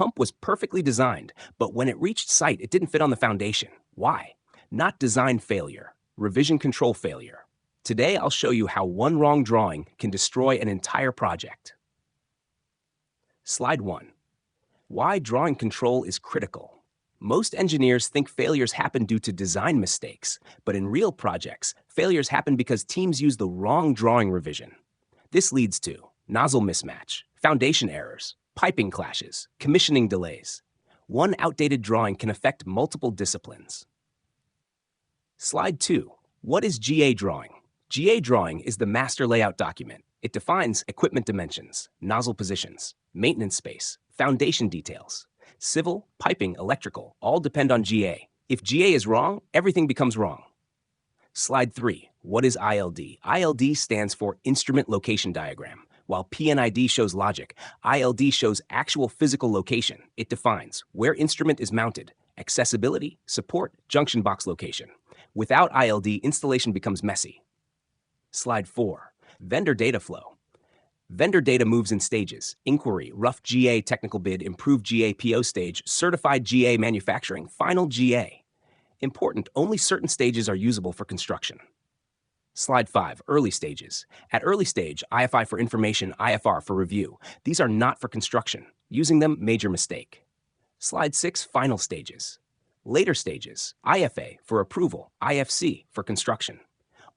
pump was perfectly designed, but when it reached site, it didn't fit on the foundation. Why? Not design failure, revision control failure. Today, I'll show you how one wrong drawing can destroy an entire project. Slide 1. Why drawing control is critical. Most engineers think failures happen due to design mistakes, but in real projects, failures happen because teams use the wrong drawing revision. This leads to nozzle mismatch, foundation errors, piping clashes, commissioning delays. One outdated drawing can affect multiple disciplines. Slide 2. What is GA drawing? GA drawing is the master layout document. It defines equipment dimensions, nozzle positions, maintenance space, foundation details. Civil, piping, electrical, all depend on GA. If GA is wrong, everything becomes wrong. Slide 3. What is ILD? ILD stands for Instrument Location Diagram. While P&ID shows logic, ILD shows actual physical location. It defines where instrument is mounted, accessibility, support, junction box location. Without ILD, installation becomes messy. Slide 4. Vendor data flow. Vendor data moves in stages: inquiry, rough GA technical bid, improved GA PO stage, certified GA manufacturing, final GA. Important, only certain stages are usable for construction. Slide 5, early stages. At early stage, IFI for information, IFR for review. These are not for construction. Using them, major mistake. Slide 6, final stages. Later stages, IFA for approval, IFC for construction.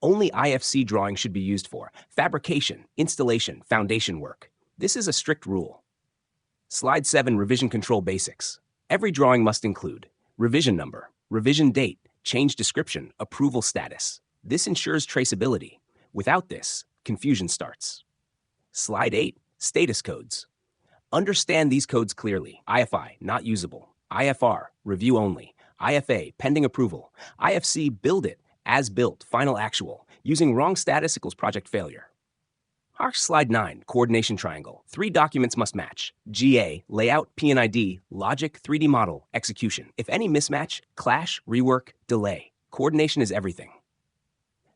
Only IFC drawing should be used for fabrication, installation, foundation work. This is a strict rule. Slide 7, revision control basics. Every drawing must include revision number, revision date, change description, approval status. This ensures traceability. Without this, confusion starts. Slide 8, status codes. Understand these codes clearly. IFI, not usable. IFR, review only. IFA, pending approval. IFC, build it. As built, final actual. Using wrong status equals project failure. Slide 9, coordination triangle. 3 documents must match: GA, layout, P&ID, logic, 3D model, execution. If any mismatch, clash, rework, delay. Coordination is everything.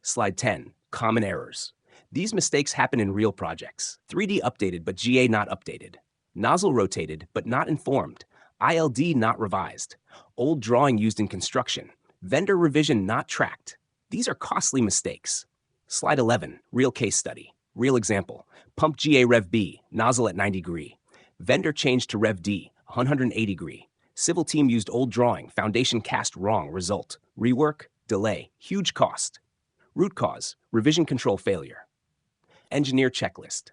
Slide 10, common errors. These mistakes happen in real projects. 3D updated but GA not updated. Nozzle rotated but not informed. ILD not revised. Old drawing used in construction. Vendor revision not tracked. These are costly mistakes. Slide 11, real case study. Real example: pump GA Rev B, nozzle at 90 degree. Vendor changed to Rev D, 180 degree. Civil team used old drawing, foundation cast wrong, result: rework, delay, huge cost. Root cause: revision control failure. Engineer checklist.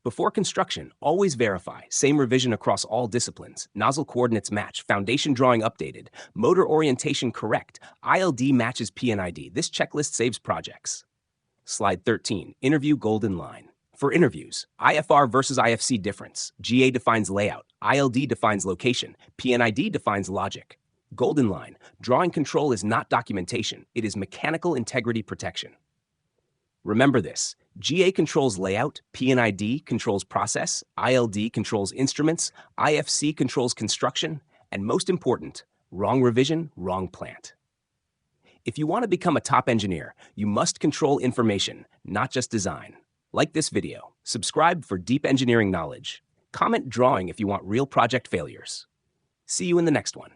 Before construction, always verify same revision across all disciplines, nozzle coordinates match, foundation drawing updated, motor orientation correct, ILD matches P&ID. This checklist saves projects. Slide 13, interview golden line. For interviews, IFR versus IFC difference. GA defines layout, ILD defines location, P&ID defines logic. Golden line, drawing control is not documentation, it is mechanical integrity protection. Remember this: GA controls layout, P&ID controls process, ILD controls instruments, IFC controls construction, and most important, wrong revision, wrong plant. If you want to become a top engineer, you must control information, not just design. Like this video, subscribe for deep engineering knowledge. Comment drawing if you want real project failures. See you in the next one.